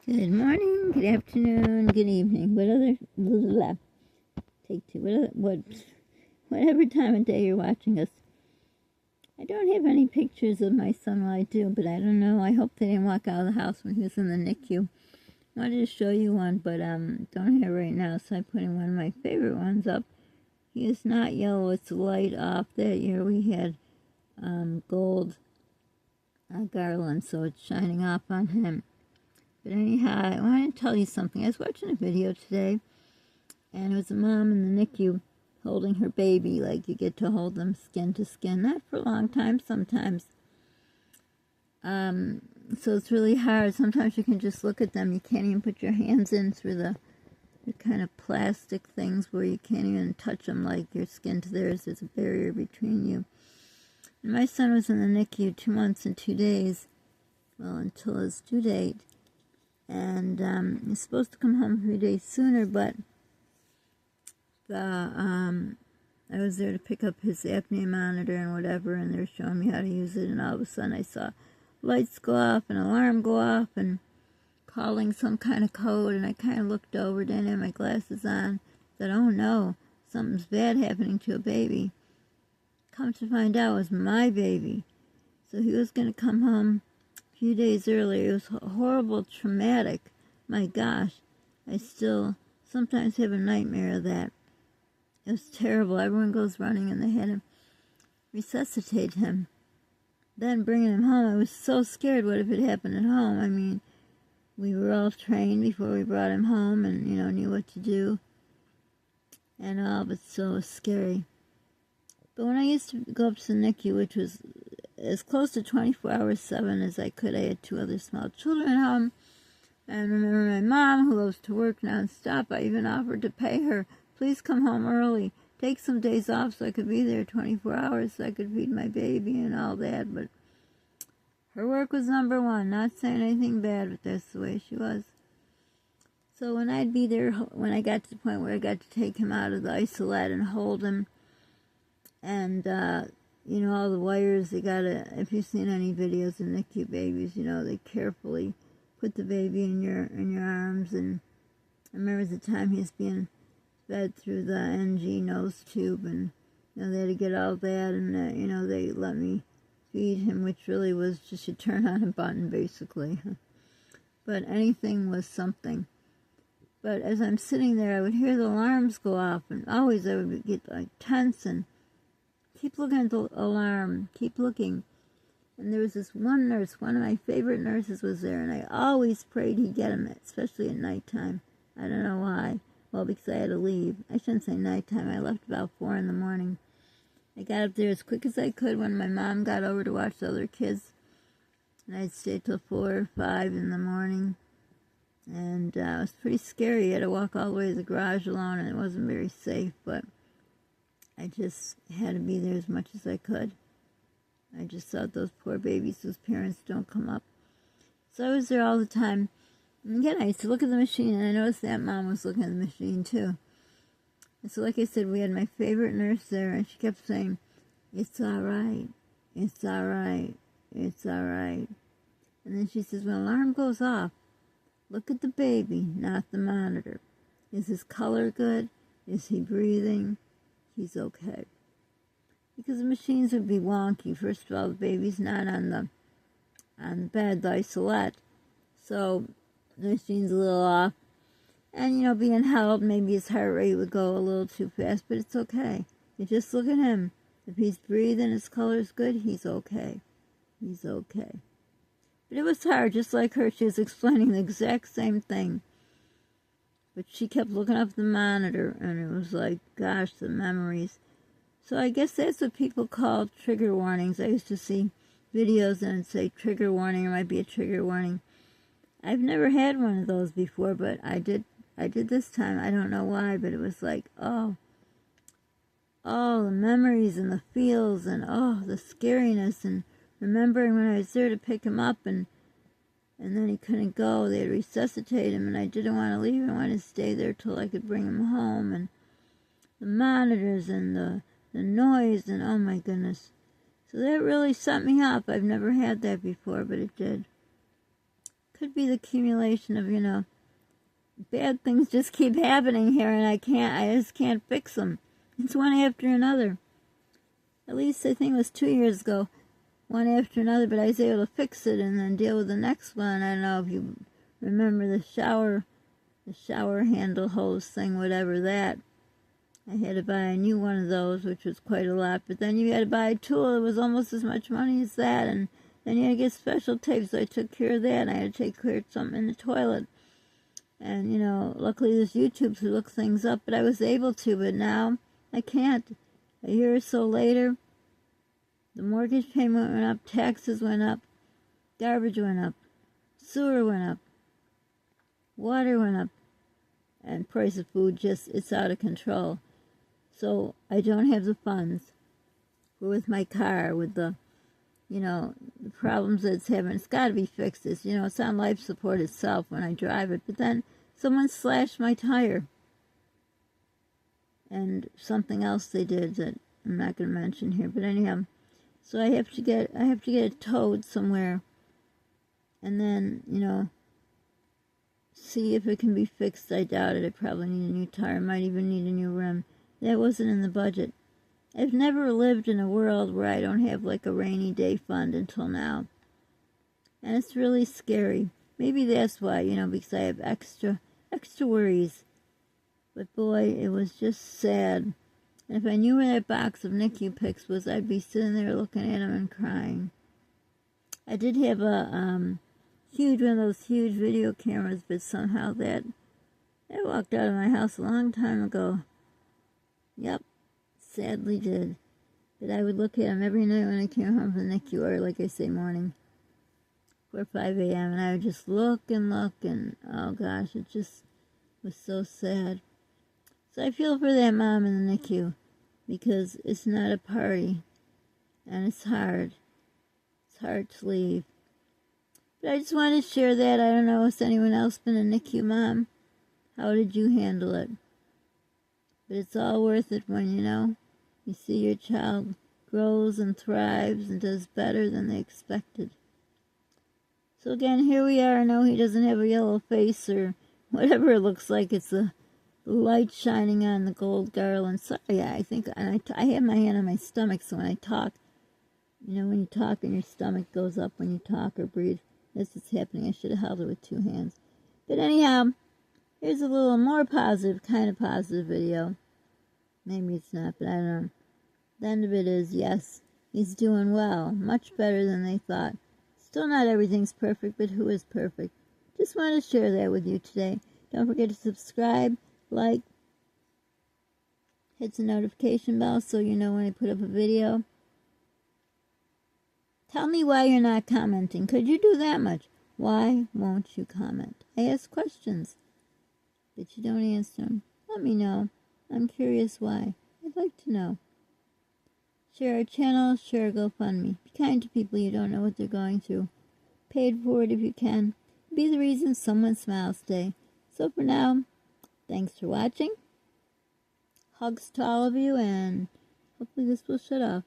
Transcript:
Good morning, good afternoon, good evening, whatever time of day you're watching us. I don't have any pictures of my son. Well, I do, but I don't know. I hope they didn't walk out of the house when he was in the NICU. I wanted to show you one, but don't have it right now, so I'm putting one of my favorite ones up. He is not yellow, it's light off. That year we had gold garland, so it's shining off on him. But anyhow, I want to tell you something. I was watching a video today, and it was a mom in the NICU holding her baby, like you get to hold them skin to skin. Not for a long time, sometimes. So it's really hard. Sometimes you can just look at them. You can't even put your hands in through the kind of plastic things where you can't even touch them, like your skin to theirs. There's a barrier between you. And my son was in the NICU 2 months and 2 days, well, until his due date. And he's supposed to come home 3 days sooner, but I was there to pick up his apnea monitor and whatever, and they were showing me how to use it, and all of a sudden I saw lights go off, an alarm go off, and calling some kind of code, and I kind of looked over, didn't have my glasses on, said, oh no, something's bad happening to a baby. Come to find out, it was my baby. So he was going to come home a few days earlier. It was horrible, traumatic. My gosh, I still sometimes have a nightmare of that. It was terrible. Everyone goes running, and they had to resuscitate him. Then bringing him home, I was so scared. What if it happened at home? I mean, we were all trained before we brought him home, and knew what to do, and all of it's so scary. But when I used to go up to the NICU, which was as close to 24 hours 7 as I could, I had 2 other small children at home. And I remember my mom, who loves to work nonstop, I even offered to pay her, please come home early, take some days off so I could be there 24 hours so I could feed my baby and all that. But her work was number one, not saying anything bad, but that's the way she was. So when I'd be there, when I got to the point where I got to take him out of the isolette and hold him, and all the wires, they gotta, if you've seen any videos of NICU babies, they carefully put the baby in your arms. And I remember the time he was being fed through the NG nose tube, and they had to get all that, and they let me feed him, which really was just you turn on a button basically. But anything was something. But as I'm sitting there, I would hear the alarms go off, and always I would get tense and keep looking at the alarm, keep looking. And there was this one nurse, one of my favorite nurses was there, and I always prayed he'd get him, especially at nighttime. I don't know why. Well, because I had to leave. I shouldn't say nighttime. I left about 4 in the morning. I got up there as quick as I could when my mom got over to watch the other kids. And I'd stay till 4 or 5 in the morning. And it was pretty scary. I had to walk all the way to the garage alone, and it wasn't very safe, but I just had to be there as much as I could. I just thought those poor babies whose parents don't come up. So I was there all the time. And again, I used to look at the machine, and I noticed that mom was looking at the machine too. And so like I said, we had my favorite nurse there, and she kept saying, it's all right, it's all right, it's all right. And then she says, when the alarm goes off, look at the baby, not the monitor. Is his color good? Is he breathing? He's okay. Because the machines would be wonky. First of all, the baby's not on the bed, the isolette. So the machine's a little off. And, being held, maybe his heart rate would go a little too fast, but it's okay. You just look at him. If he's breathing, his color's good, he's okay. He's okay. But it was hard, just like her. She was explaining the exact same thing. But she kept looking up the monitor, and it was like, gosh, the memories. So I guess that's what people call trigger warnings. I used to see videos and it'd say trigger warning, or might be a trigger warning. I've never had one of those before, but I did this time. I don't know why, but it was like, oh, the memories and the feels and, the scariness, and remembering when I was there to pick him up, and then he couldn't go. They had to resuscitate him, and I didn't want to leave. I wanted to stay there till I could bring him home, and the monitors and the noise, and oh my goodness. So that really set me up. I've never had that before, but it did. Could be the accumulation of, bad things just keep happening here, and I just can't fix them. It's one after another. At least I think it was 2 years ago, one after another, but I was able to fix it and then deal with the next one. I don't know if you remember the shower handle hose thing, whatever that. I had to buy a new one of those, which was quite a lot, but then you had to buy a tool that was almost as much money as that, and then you had to get special tape, so I took care of that, and I had to take care of something in the toilet. And, luckily there's YouTube to look things up, but I was able to, but now I can't. A year or so later, the mortgage payment went up, taxes went up, garbage went up, sewer went up, water went up, and price of food it's out of control. So I don't have the funds with my car, with the problems that it's having. It's got to be fixed. It's on life support itself when I drive it. But then someone slashed my tire. And something else they did that I'm not going to mention here. But anyhow, so I have to get it towed somewhere. And then, see if it can be fixed. I doubt it. I probably need a new tire. Might even need a new rim. That wasn't in the budget. I've never lived in a world where I don't have like a rainy day fund until now. And it's really scary. Maybe that's why, because I have extra worries. But boy, it was just sad. And if I knew where that box of NICU pics was, I'd be sitting there looking at them and crying. I did have a one of those huge video cameras, but somehow that walked out of my house a long time ago. Yep, sadly did. But I would look at them every night when I came home from the NICU, or like I say, morning, 4 or 5 a.m., and I would just look, and oh gosh, it just was so sad. So I feel for that mom in the NICU, because it's not a party, and it's hard. It's hard to leave. But I just wanted to share that. I don't know, has anyone else been a NICU mom? How did you handle it? But it's all worth it when, you see your child grows and thrives and does better than they expected. So again, here we are. No, he doesn't have a yellow face or whatever it looks like. It's the light shining on the gold garland. So, yeah, I think I have my hand on my stomach, so when I talk, when you talk and your stomach goes up when you talk or breathe, that's what's happening. I should have held it with 2 hands. But anyhow, here's a little more positive video. Maybe it's not, but I don't know. The end of it is, yes, he's doing well. Much better than they thought. Still not everything's perfect, but who is perfect? Just wanted to share that with you today. Don't forget to subscribe, like, hit the notification bell so you know when I put up a video. Tell me why you're not commenting. Could you do that much? Why won't you comment? I ask questions, but you don't answer them. Let me know. I'm curious why. I'd like to know. Share our channel, share GoFundMe. Be kind to people you don't know what they're going through. Pay it forward if you can. Be the reason someone smiles today. So for now, thanks for watching. Hugs to all of you, and hopefully this will shut off.